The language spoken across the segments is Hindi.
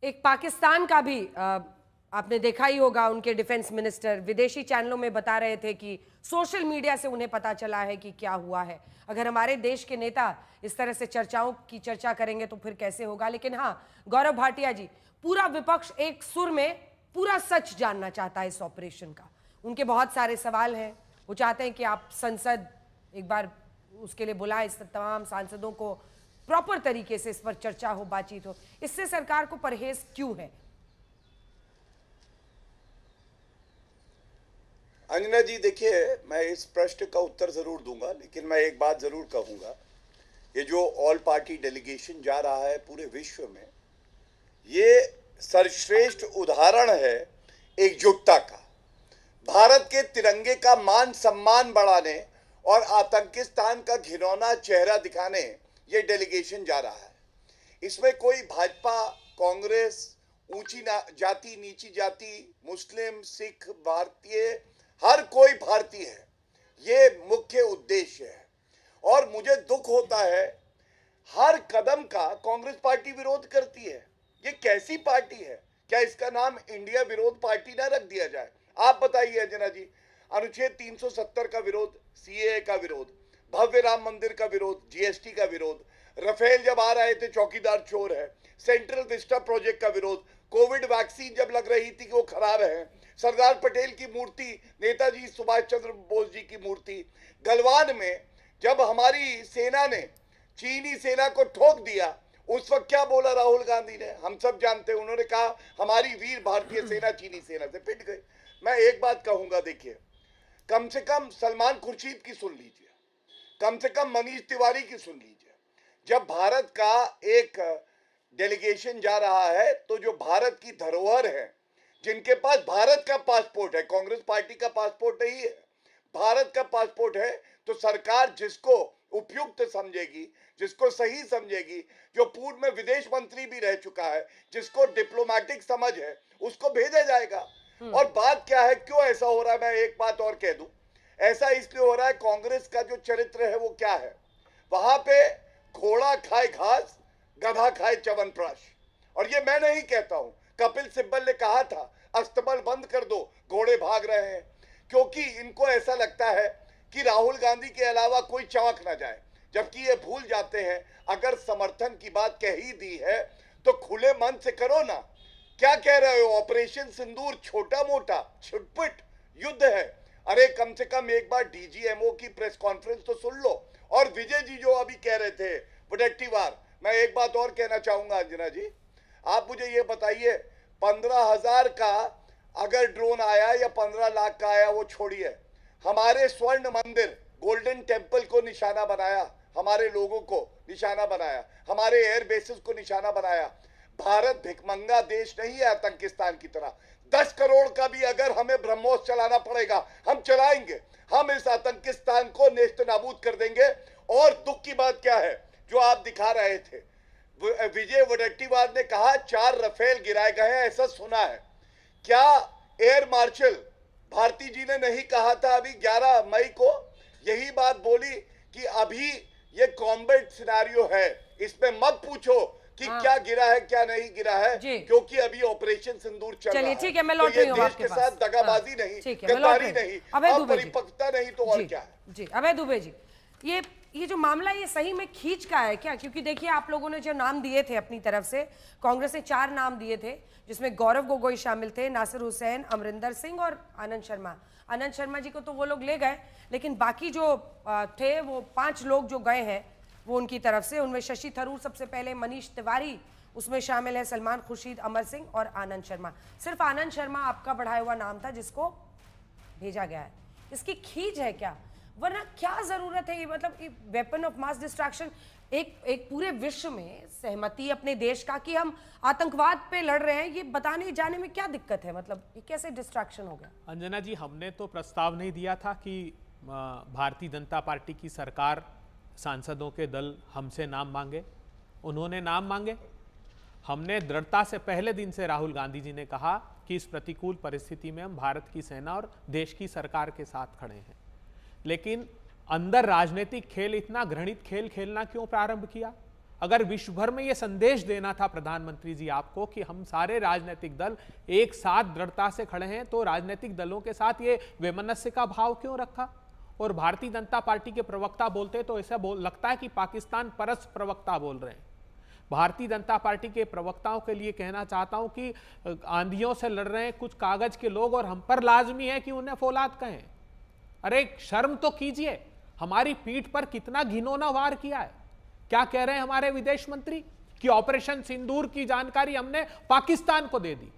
एक पाकिस्तान का भी आपने देखा ही होगा, उनके डिफेंस मिनिस्टर विदेशी चैनलों में बता रहे थे कि सोशल मीडिया से उन्हें पता चला है कि क्या हुआ है। अगर हमारे देश के नेता इस तरह से चर्चाओं की चर्चा करेंगे तो फिर कैसे होगा। लेकिन हाँ, गौरव भाटिया जी, पूरा विपक्ष एक सुर में पूरा सच जानना चाहता है इस ऑपरेशन का। उनके बहुत सारे सवाल हैं, वो चाहते हैं कि आप संसद एक बार उसके लिए बुलाएं, इस तमाम सांसदों को प्रॉपर तरीके से इस पर चर्चा हो, बातचीत हो। इससे सरकार को परहेज क्यों है? अंजना जी, देखिए, मैं इस प्रश्न का उत्तर जरूर दूंगा, लेकिन मैं एक बात जरूर कहूंगा। ये जो ऑल पार्टी डेलीगेशन जा रहा है पूरे विश्व में, ये सर्वश्रेष्ठ उदाहरण है एकजुटता का। भारत के तिरंगे का मान सम्मान बढ़ाने और आतंकिस्तान का घिनौना चेहरा दिखाने ये डेलीगेशन जा रहा है। इसमें कोई भाजपा, कांग्रेस, ऊंची जाति, नीची जाति, मुस्लिम, सिख, भारतीय, हर कोई भारतीय है, ये मुख्य उद्देश्य है। और मुझे दुख होता है, हर कदम का कांग्रेस पार्टी विरोध करती है। ये कैसी पार्टी है? क्या इसका नाम इंडिया विरोध पार्टी ना रख दिया जाए? आप बताइए अंजना जी। अनुच्छेद 370 का विरोध, सीएए का विरोध, भव्य राम मंदिर का विरोध, जीएसटी का विरोद, राफेल जब आ रहे थे चौकीदार चोर है, सेंट्रल विस्टा प्रोजेक्ट का विरोध, कोविड वैक्सीन जब लग रही थी कि वो खराब है, सरदार पटेल की मूर्ति, नेताजी सुभाष चंद्र बोस जी की मूर्ति, गलवान में जब हमारी सेना ने चीनी सेना को ठोक दिया, उस वक्त क्या बोला राहुल गांधी ने? हम सब जानते हैं, उन्होंने कहा हमारी वीर भारतीय सेना चीनी सेना से पिट गई। मैं एक बात कहूंगा, देखिए, कम से कम सलमान खुर्शीद की सुन लीजिए, कम से कम मनीष तिवारी की सुन लीजिए। जब भारत का एक डेलीगेशन जा रहा है तो जो भारत की धरोहर है, जिनके पास भारत का पासपोर्ट है, कांग्रेस पार्टी का पासपोर्ट नहीं है, भारत का पासपोर्ट है, तो सरकार जिसको उपयुक्त समझेगी, जिसको सही समझेगी, जो पूर्व में विदेश मंत्री भी रह चुका है, जिसको डिप्लोमेटिक समझ है, उसको भेजा जाएगा। और बात क्या है, क्यों ऐसा हो रहा है? मैं एक बात और कह दूं, ऐसा इसलिए हो रहा है, कांग्रेस का जो चरित्र है वो क्या है, वहां पे घोड़ा खाए घास, गधा खाए च्यवनप्राश। और ये मैं नहीं कहता हूं, कपिल सिब्बल ने कहा था, अस्तबल बंद कर दो, घोड़े भाग रहे हैं। क्योंकि इनको ऐसा लगता है कि राहुल गांधी के अलावा कोई चौंक ना जाए, जबकि ये भूल जाते हैं, अगर समर्थन की बात कह ही दी है तो खुले मन से करो ना। क्या कह रहे हो? ऑपरेशन सिंदूर छोटा मोटा छुटपुट युद्ध है? अरे कम से कम एक बार डीजीएमओ की प्रेस कॉन्फ्रेंस तो सुन लो। और विजय जी जो अभी कह रहे थे प्रोडक्टिवार, मैं एक बात और कहना चाहूंगा अंजना जी, आप मुझे ये बताइए, 15,000 का अगर ड्रोन आया या 15 लाख का आया वो छोड़िए, हमारे स्वर्ण मंदिर गोल्डन टेम्पल को निशाना बनाया, हमारे लोगों को निशाना बनाया, हमारे एयर बेसिस को निशाना बनाया। भारत भिखमंगा देश नहीं है आतंकिस्तान की तरह। 10 करोड़ का भी अगर हमें ब्रह्मोस चलाना पड़ेगा, हम चलाएंगे। हम इस आतंकिस्तान को नेस्त नाबूद कर देंगे। और दुख की बात क्या है, जो आप दिखा रहे थे, विजय वडेट्टीवार ने कहा 4 राफेल गिराए गए हैं, ऐसा सुना है क्या? एयर मार्शल भारती जी ने नहीं कहा था अभी 11 मई को यही बात बोली कि अभी ये कॉम्बैट सिनेरियो है, इसमें मत पूछो कि क्या गिरा है क्या नहीं गिरा है, क्योंकि अभी ऑपरेशन सिंदूर चल रहा है। ठीक है, मैं लौट रही हूं आपके पास। साथ दगाबाजी नहीं, गद्दारी नहीं, अपरिपक्वता नहीं, तो और क्या है? जी अभय दुबे जी, ये जो मामला ये सही में खींच का है क्या? क्योंकि देखिए, आप लोगों ने जो नाम दिए थे अपनी तरफ से, कांग्रेस ने 4 नाम दिए थे, जिसमें गौरव गोगोई शामिल थे, नासिर हुसैन, अमरिंदर सिंह और आनंद शर्मा। आनंद शर्मा जी को तो वो लोग ले गए, लेकिन बाकी जो थे वो 5 लोग जो गए हैं वो उनकी तरफ से, उनमें शशि थरूर सबसे पहले, मनीष तिवारी उसमें शामिल है, सलमान खुर्शीद, अमर सिंह और आनंद शर्मा। सिर्फ आनंद शर्मा आपका बढ़ाया हुआ नाम था जिसको भेजा गया है। इसकी खींच है क्या? वरना क्या जरूरत है? ये मतलब वेपन ऑफ मास डिस्ट्रैक्शन, एक पूरे विश्व में सहमति अपने देश का कि हम आतंकवाद पे लड़ रहे हैं, ये बताने जाने में क्या दिक्कत है? मतलब ये कैसे डिस्ट्रैक्शन हो गया? अंजना जी, हमने तो प्रस्ताव नहीं दिया था कि भारतीय जनता पार्टी की सरकार सांसदों के दल हमसे नाम मांगे। उन्होंने नाम मांगे, हमने दृढ़ता से पहले दिन से राहुल गांधी जी ने कहा कि इस प्रतिकूल परिस्थिति में हम भारत की सेना और देश की सरकार के साथ खड़े हैं। लेकिन अंदर राजनीतिक खेल, इतना घृणित खेल खेलना क्यों प्रारंभ किया? अगर विश्व भर में यह संदेश देना था प्रधानमंत्री जी आपको कि हम सारे राजनीतिक दल एक साथ दृढ़ता से खड़े हैं, तो राजनीतिक दलों के साथ ये वैमनस्य का भाव क्यों रखा? और भारतीय जनता पार्टी के प्रवक्ता बोलते तो ऐसा लगता है कि पाकिस्तान परस्त प्रवक्ता बोल रहे हैं। भारतीय जनता पार्टी के प्रवक्ताओं के लिए कहना चाहता हूं कि आंधियों से लड़ रहे हैं कुछ कागज के लोग और हम पर लाजमी है कि उन्हें फौलाद कहें। अरे शर्म तो कीजिए, हमारी पीठ पर कितना घिनौना वार किया है। क्या कह रहे हैं हमारे विदेश मंत्री कि ऑपरेशन सिंदूर की जानकारी हमने पाकिस्तान को दे दी।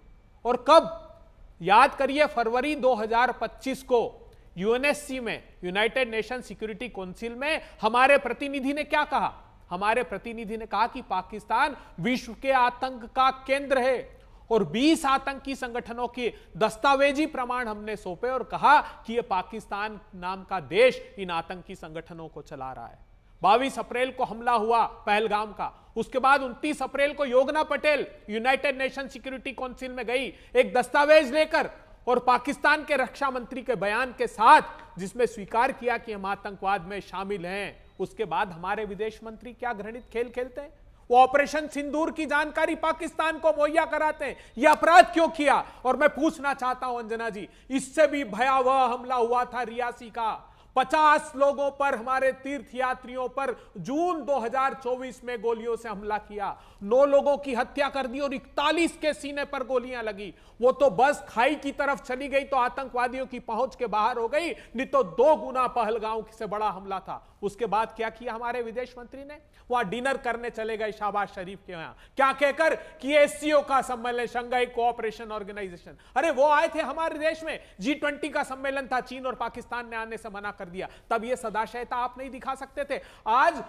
और कब? याद करिए, फरवरी 2025 को यूएनएससी में, यूनाइटेड नेशन सिक्योरिटी काउंसिल में हमारे प्रतिनिधि ने क्या कहा? हमारे प्रतिनिधि ने कहा कि पाकिस्तान विश्व के आतंक का केंद्र है और 20 आतंकी संगठनों के दस्तावेजी प्रमाण हमने सौंपे और कहा कि यह पाकिस्तान नाम का देश इन आतंकी संगठनों को चला रहा है। 22 अप्रैल को हमला हुआ पहलगाम का, उसके बाद 29 अप्रैल को Yojna Patel united nation security council में गई एक दस्तावेज लेकर और पाकिस्तान के रक्षा मंत्री के बयान के साथ, जिसमें स्वीकार किया कि हम आतंकवाद में शामिल हैं। उसके बाद हमारे विदेश मंत्री क्या घृणित खेल खेलते हैं? वो ऑपरेशन सिंदूर की जानकारी पाकिस्तान को मुहैया कराते हैं। यह अपराध क्यों किया? और मैं पूछना चाहता हूं अंजना जी, इससे भी भयावह हमला हुआ था रियासी का। 50 लोगों पर, हमारे तीर्थयात्रियों पर जून 2024 में गोलियों से हमला किया, 9 लोगों की हत्या कर दी और 41 के सीने पर गोलियां लगी। वो तो बस खाई की तरफ चली गई तो आतंकवादियों की पहुंच के बाहर हो गई, नहीं तो 2 गुना पहलगाम से बड़ा हमला था। उसके बाद क्या किया हमारे विदेश मंत्री ने? वहां डिनर करने चले गए शहबाज शरीफ के यहां, क्या कहकर कि एससीओ का सम्मेलन, शंघाई कोऑपरेशन ऑर्गेनाइजेशन। अरे वो आए थे हमारे देश में, G20 का सम्मेलन था, चीन और पाकिस्तान ने आने से मना कर दिया। तब ये सदाशयता आप नहीं दिखा सकते थे। आज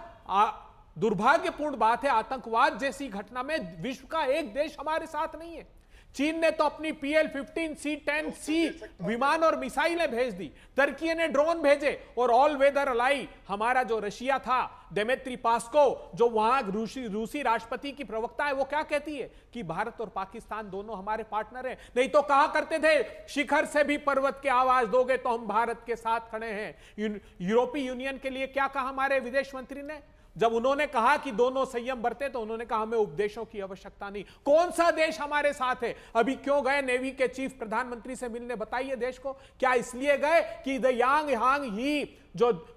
दुर्भाग्यपूर्ण बात है, आतंकवाद जैसी घटना में विश्व का एक देश हमारे साथ नहीं है। चीन ने तो अपनी PL-15 C-10C विमान और मिसाइलें भेज दी, तुर्की ने ड्रोन भेजे और ऑल वेदर अलाई हमारा जो रशिया था, दिमित्री पास्को, जो वहां रूसी राष्ट्रपति की प्रवक्ता है, वो क्या कहती है कि भारत और पाकिस्तान दोनों हमारे पार्टनर हैं। नहीं तो कहा करते थे शिखर से भी पर्वत की आवाज दोगे तो हम भारत के साथ खड़े हैं। यूरोपीय यूनियन के लिए क्या कहा हमारे विदेश मंत्री ने? जब उन्होंने कहा कि दोनों संयम बरते तो उन्होंने कहा हमें उपदेशों की आवश्यकता नहीं। कौन सा देश हमारे साथ है? अभी क्यों गए नेवी के चीफ प्रधानमंत्री से मिलने? बताइए देश को। क्या इसलिए गए कि द यांग हांग ही, जो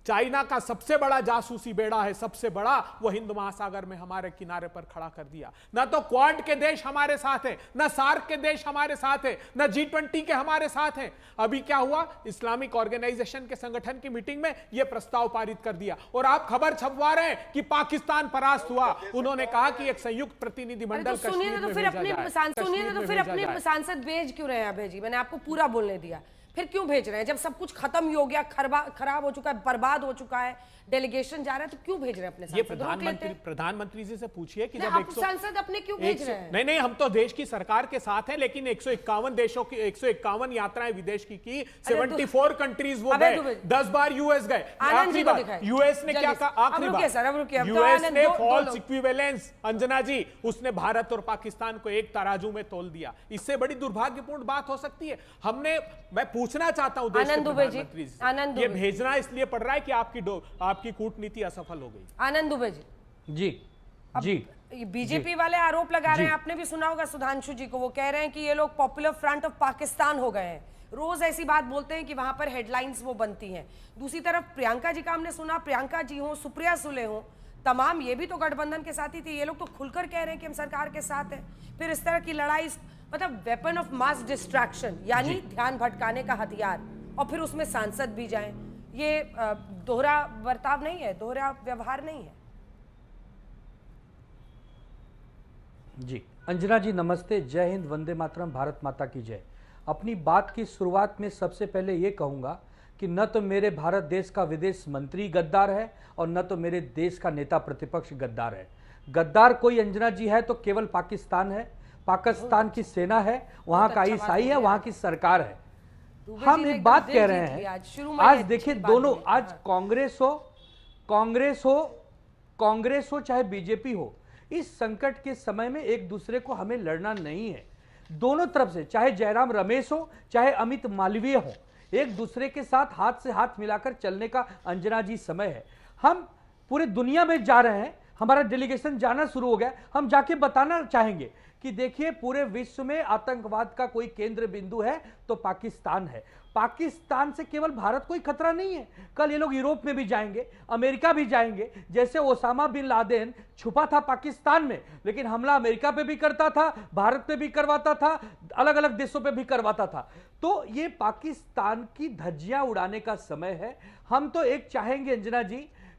चाइना का सबसे बड़ा जासूसी बेड़ा है, सबसे बड़ा, वो हिंद महासागर में हमारे किनारे पर खड़ा कर दिया? ना तो क्वाड के देश हमारे साथ है, ना सार्क के देश हमारे साथ है, ना G20 के हमारे साथ है। अभी क्या हुआ? इस्लामिक ऑर्गेनाइजेशन के संगठन की मीटिंग में यह प्रस्ताव पारित कर दिया और आप खबर छपवा रहे हैं कि पाकिस्तान परास्त हुआ। उन्होंने कहा कि एक संयुक्त प्रतिनिधिमंडल कश्मीर में भेजा जाए। सुनिए तो फिर अपने सांसद भेज क्यों रहे हैं अभय जी? मैंने आपको पूरा बोलने दिया, फिर क्यों भेज रहे हैं? जब सब कुछ खत्म ही हो गया, खराब हो चुका है, बर्बाद हो चुका है, डेलीगेशन जा रहा है, तो क्यों भेज रहे हैं अपने सांसद? ये प्रधानमंत्री जी से पूछिए कि जब आप सांसद अपने क्यों भेज रहे हैं? नहीं, हम तो देश की सरकार के साथ हैं, लेकिन 151 देशों की 151 यात्राएं विदेश की 74 कंट्रीज वो गए, 10 बार यूएस गए। आखिरी बार यूएस ने क्या कहा? आखिरी बार यूएस ने फॉल्स इक्विवेलेंस, अंजना जी, उसने भारत और पाकिस्तान को एक तराजू में तोल दिया। इससे बड़ी दुर्भाग्यपूर्ण बात हो सकती है? मैं पूछना चाहता हूं देश के प्रधानमंत्री जी, ये भेजना इसलिए पड़ रहा है कि आपकी कूटनीति असफल हो गई। आनंद दुबे जी जी बीजेपी वाले आरोप लगा रहे हैं, आपने भी सुना होगा सुधांशु जी को, वो कह रहे हैं कि ये लोग पॉपुलर फ्रंट ऑफ पाकिस्तान हो गए हैं। रोज ऐसी बात बोलते हैं कि वहां पर हेडलाइंस वो बनती हैं। दूसरी तरफ प्रियंका जी का हमने सुना, प्रियंका जी हो, सुप्रिया सुले हो, तमाम ये भी तो गठबंधन के साथ ही थे। ये लोग तो खुलकर कह रहे हैं कि हम सरकार के साथ हैं। फिर इस तरह की लड़ाई, मतलब वेपन ऑफ मास डिस्ट्रैक्शन, यानी ध्यान भटकाने का हथियार, और फिर उसमें सांसद भी जाएं, ये दोहरा बर्ताव नहीं है, दोहरा व्यवहार नहीं है। जी अंजना जी नमस्ते, जय हिंद, वंदे मातरम, भारत माता की जय। अपनी बात की शुरुआत में सबसे पहले ये कहूंगा कि न तो मेरे भारत देश का विदेश मंत्री गद्दार है और न तो मेरे देश का नेता प्रतिपक्ष गद्दार है। गद्दार कोई अंजना जी है तो केवल पाकिस्तान है, पाकिस्तान की सेना है, वहां का ईसाई है, वहां की सरकार है। हम एक बात कह रहे हैं, आज देखिए दोनों, आज कांग्रेस हो चाहे बीजेपी हो, इस संकट के समय में एक दूसरे को हमें लड़ना नहीं है। दोनों तरफ से, चाहे जयराम रमेश हो चाहे अमित मालवीय हो, एक दूसरे के साथ हाथ से हाथ मिलाकर चलने का अंजना जी समय है। हम पूरे दुनिया में जा रहे हैं हमारा डेलीगेशन जाना शुरू हो गया। हम जाके बताना चाहेंगे कि देखिए पूरे विश्व में आतंकवाद का कोई केंद्र बिंदु है तो पाकिस्तान है। पाकिस्तान से केवल भारत कोई खतरा नहीं है, कल ये लोग यूरोप में भी जाएंगे, अमेरिका भी जाएंगे। जैसे ओसामा बिन लादेन छुपा था पाकिस्तान में, लेकिन हमला अमेरिका पे भी करता था, भारत पे भी करवाता था, अलग अलग देशों पे भी करवाता था। तो ये पाकिस्तान की धज्जियां उड़ाने का समय है। हम तो एक चाहेंगे अंजना जी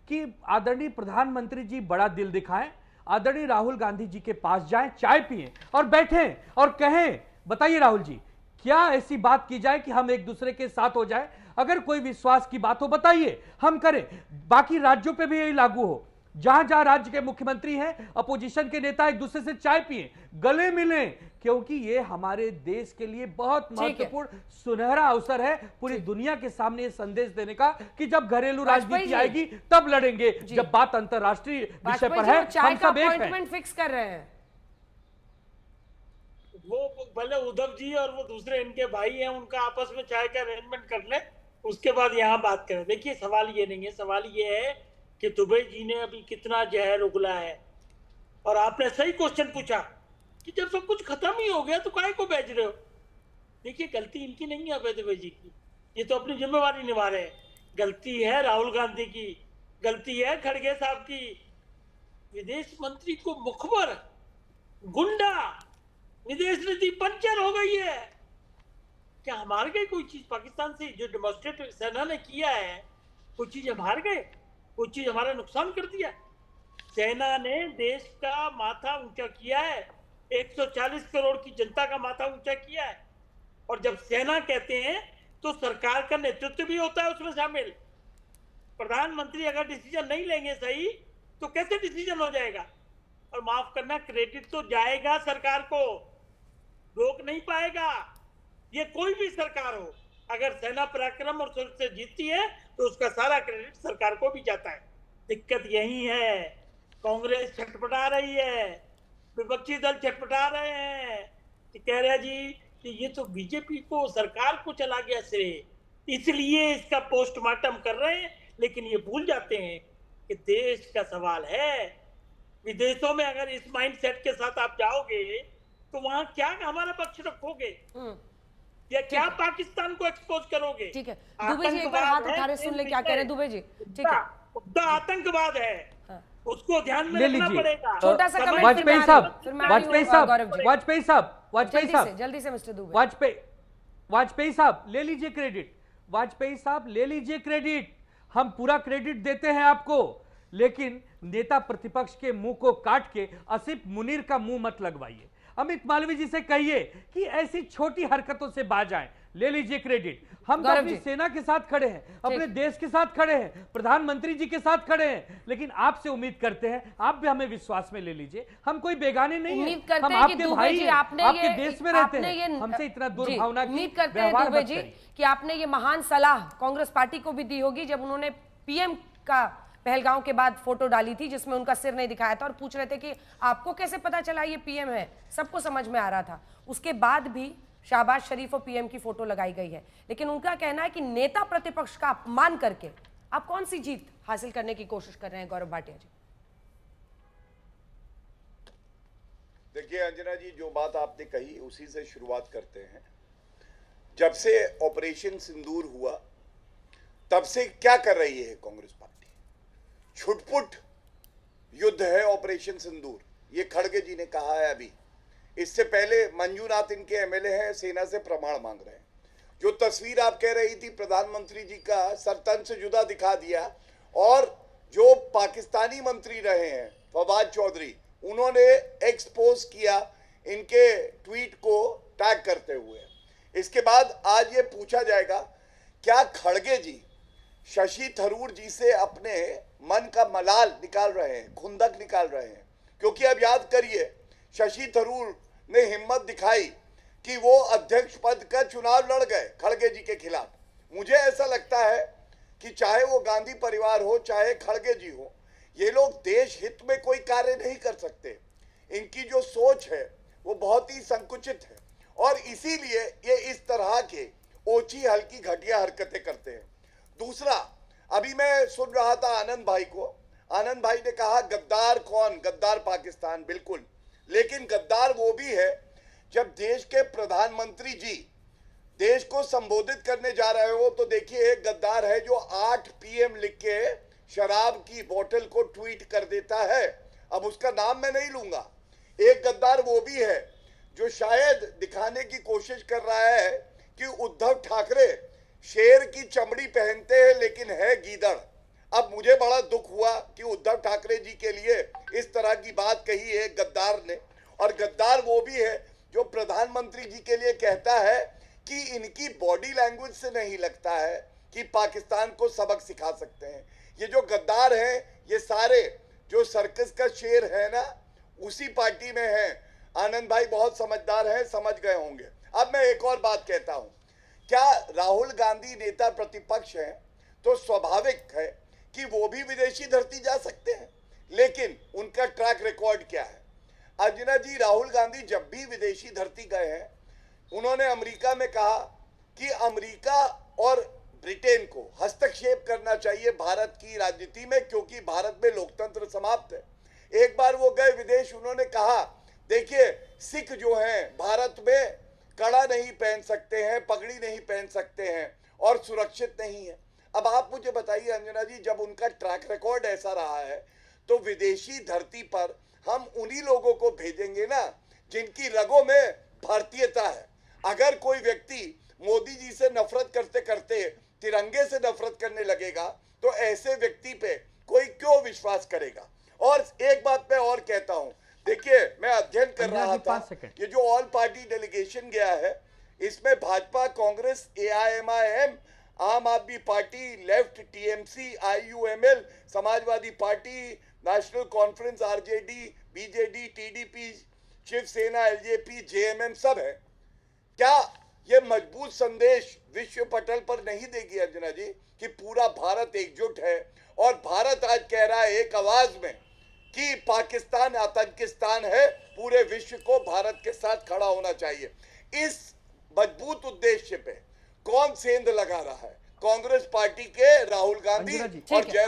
कि आदरणीय प्रधानमंत्री जी बड़ा दिल दिखाएं, आदरणीय राहुल गांधी जी के पास जाएं, चाय पिएं और बैठें और कहें, बताइए राहुल जी, क्या ऐसी बात की जाए कि हम एक दूसरे के साथ हो जाए? अगर कोई विश्वास की बात हो बताइए, हम करें। बाकी राज्यों पे भी यही लागू हो, जहां जहां राज्य के मुख्यमंत्री हैं, अपोजिशन के नेता एक दूसरे से चाय पिए, गले मिलें, क्योंकि ये हमारे देश के लिए बहुत महत्वपूर्ण सुनहरा अवसर है पूरी दुनिया के सामने ये संदेश देने का कि जब घरेलू राजनीति आएगी तब लड़ेंगे, जब बात अंतरराष्ट्रीय विषय पर है हम सब एक हैं। फिक्स कर रहे हैं वो भले उद्धव जी और वो दूसरे इनके भाई हैं, उनका आपस में चाय का अरेंजमेंट कर ले, उसके बाद यहाँ बात करें। देखिए सवाल ये नहीं है, सवाल ये है कि दुबे जी ने अभी कितना जहर उगला है। और आपने सही क्वेश्चन पूछा कि जब सब कुछ खत्म ही हो गया तो काहे को भेज रहे हो। देखिए गलती इनकी नहीं है अभय दुबे जी की, ये तो अपनी जिम्मेवारी निभा रहे हैं। गलती है राहुल गांधी की, गलती है खड़गे साहब की। विदेश मंत्री को मुखबर, गुंडा, विदेश नीति पंचर हो गई है। क्या हम हार गए कोई चीज पाकिस्तान से? जो डेमोन्स्ट्रेट सेना ने किया है, कोई चीज हम हार गए? कोई चीज हमारा नुकसान कर दिया? सेना ने देश का माथा ऊंचा किया है, 140 करोड़ की जनता का माथा ऊंचा किया है। और जब सेना कहते हैं तो सरकार का नेतृत्व भी होता है उसमें शामिल। प्रधानमंत्री अगर डिसीजन नहीं लेंगे सही तो कैसे डिसीजन हो जाएगा? और माफ करना, क्रेडिट तो जाएगा सरकार को, रोक नहीं पाएगा। ये कोई भी सरकार हो, अगर सेना पराक्रम और शौर्य से जीतती है तो उसका सारा क्रेडिट सरकार को भी जाता है। दिक्कत यही है, कांग्रेस छटपटा रही है, विपक्षी दल छटपटा रहे हैं कि कह रहे जी कि ये तो बीजेपी को, सरकार को चला गया श्रेय, इसलिए इसका पोस्टमार्टम कर रहे हैं। लेकिन ये भूल जाते हैं कि देश का सवाल है। विदेशों में अगर इस माइंडसेट के साथ आप जाओगे तो वहां क्या हमारा पक्ष रखोगे या क्या पाकिस्तान को एक्सपोज करोगे? ठीक है, दुबे जी एक बार हाथ उठा रहे, सुन ले क्या कह रहे हैं दुबे जी। ठीक है, मुद्दा आतंकवाद है, उसको ध्यान में रखना पड़ेगा। छोटा सा कमेंट वाजपेयी साहब, जल्दी से मिस्टर दुबे, वाजपेयी साहब ले लीजिए क्रेडिट, वाजपेयी साहब ले लीजिए क्रेडिट, हम पूरा क्रेडिट देते हैं आपको, लेकिन नेता प्रतिपक्ष के मुंह को काट के आसिफ मुनीर का मुंह मत लगवाइए। अमित मालवीय जी से कहिए कि ऐसी छोटी हरकतों से बाज आए, ले लीजिए क्रेडिट। हम तो अपनी सेना के साथ खड़े हैं, अपने देश के साथ खड़े हैं, प्रधानमंत्री जी के साथ खड़े हैं, लेकिन आपसे उम्मीद करते हैं आप भी हमें विश्वास में ले लीजिए। हम कोई बेगाने नहीं हैं, हम आपके भाई हैं, आपके देश में रहते हैं, हमसे इतना दुर्भावना की व्यवहार मत करिए। कि आपने ये महान सलाह कांग्रेस पार्टी को भी दी होगी जब उन्होंने पीएम का पहलगांव के बाद फोटो डाली थी जिसमें उनका सिर नहीं दिखाया था और पूछ रहे थे कि आपको कैसे पता चला ये पीएम है, सबको समझ में आ रहा था। उसके बाद भी शहबाज शरीफ और पीएम की फोटो लगाई गई है, लेकिन उनका कहना है कि नेता प्रतिपक्ष का अपमान करके आप कौन सी जीत हासिल करने की कोशिश कर रहे हैं गौरव भाटिया जी? देखिए अंजना जी, जो बात आपने कही उसी से शुरुआत करते हैं। जब से ऑपरेशन सिंदूर हुआ तब से क्या कर रही है कांग्रेस पार्टी? छुटपुट युद्ध है ऑपरेशन सिंदूर, ये खड़गे जी ने कहा है। अभी इससे पहले मंजूनाथ इनके एमएलए हैं, सेना से प्रमाण मांग रहे हैं। जो तस्वीर आप कह रही थी प्रधानमंत्री जी का सर तन से जुदा दिखा दिया, और जो पाकिस्तानी मंत्री रहे हैं फवाद चौधरी, उन्होंने एक्सपोज किया इनके ट्वीट को टैग करते हुए। इसके बाद आज ये पूछा जाएगा क्या खड़गे जी शशि थरूर जी से अपने मन का मलाल निकाल रहे हैं, खुंदक निकाल रहे हैं? क्योंकि अब याद करिए, शशि थरूर ने हिम्मत दिखाई कि वो अध्यक्ष पद का चुनाव लड़ गए खड़गे जी के खिलाफ। मुझे ऐसा लगता है कि चाहे वो गांधी परिवार हो चाहे खड़गे जी हो, ये लोग देश हित में कोई कार्य नहीं कर सकते। इनकी जो सोच है वो बहुत ही संकुचित है और इसीलिए ये इस तरह के ओछी हल्की घटिया हरकतें करते हैं। दूसरा, अभी मैं सुन रहा था आनंद भाई को, आनंद भाई ने कहा गद्दार कौन, गद्दार पाकिस्तान, बिल्कुल, लेकिन गद्दार वो भी है जब देश के प्रधानमंत्री जी देश को संबोधित करने जा रहे हो तो देखिए एक गद्दार है जो 8 PM लिख के शराब की बोतल को ट्वीट कर देता है। अब उसका नाम मैं नहीं लूंगा। एक गद्दार वो भी है जो शायद दिखाने की कोशिश कर रहा है कि उद्धव ठाकरे शेर की चमड़ी पहनते हैं लेकिन है गीदड़। अब मुझे बड़ा दुख हुआ कि उद्धव ठाकरे जी के लिए इस तरह की बात कही है गद्दार ने। और गद्दार वो भी है जो प्रधानमंत्री जी के लिए कहता है कि इनकी बॉडी लैंग्वेज से नहीं लगता है कि पाकिस्तान को सबक सिखा सकते हैं। ये जो गद्दार हैं ये सारे जो सर्कस का शेर है ना उसी पार्टी में है। आनंद भाई बहुत समझदार हैं, समझ गए होंगे। अब मैं एक और बात कहता हूं, क्या राहुल गांधी नेता प्रतिपक्ष हैं तो स्वाभाविक है कि वो भी विदेशी धरती जा सकते हैं, लेकिन उनका ट्रैक रिकॉर्ड क्या है? अंजना जी, राहुल गांधी जब भी विदेशी धरती गए हैं उन्होंने अमेरिका में कहा कि अमेरिका और ब्रिटेन को हस्तक्षेप करना चाहिए भारत की राजनीति में क्योंकि भारत में लोकतंत्र समाप्त है। एक बार वो गए विदेश, उन्होंने कहा देखिए सिख जो हैं भारत में कड़ा नहीं पहन सकते हैं, पगड़ी नहीं पहन सकते हैं और सुरक्षित नहीं है। अब आप मुझे बताइए अंजना जी, जब उनका ट्रैक रिकॉर्ड ऐसा रहा है तो विदेशी धरती पर हम उन्हीं लोगों को भेजेंगे ना जिनकी रगों में भारतीयता है। अगर कोई व्यक्ति मोदी जी से नफरत करते करते तिरंगे से नफरत करने लगेगा तो ऐसे व्यक्ति पे कोई क्यों विश्वास करेगा? और एक बात मैं और कहता हूं, देखिए मैं अध्ययन कर रहा था, ये जो ऑल पार्टी डेलीगेशन गया है इसमें Bhajpa, Congress, AIMIM, Aam Aadmi Party, left, TMC, IUML, Samajwadi Party, National Conference, RJD, BJD, TDP, Shiv Sena, LJP, JMM सब है। क्या ये मजबूत संदेश विश्व पटल पर नहीं देगी अंजना जी कि पूरा भारत एकजुट है और भारत आज कह रहा है एक आवाज में कि पाकिस्तान आतंकिस्तान है, पूरे विश्व को भारत के साथ खड़ा होना चाहिए। इस मजबूत उद्देश्य पे कौन सेंध लगा रहा है? कांग्रेस पार्टी के राहुल गांधी अंजना जी, और जय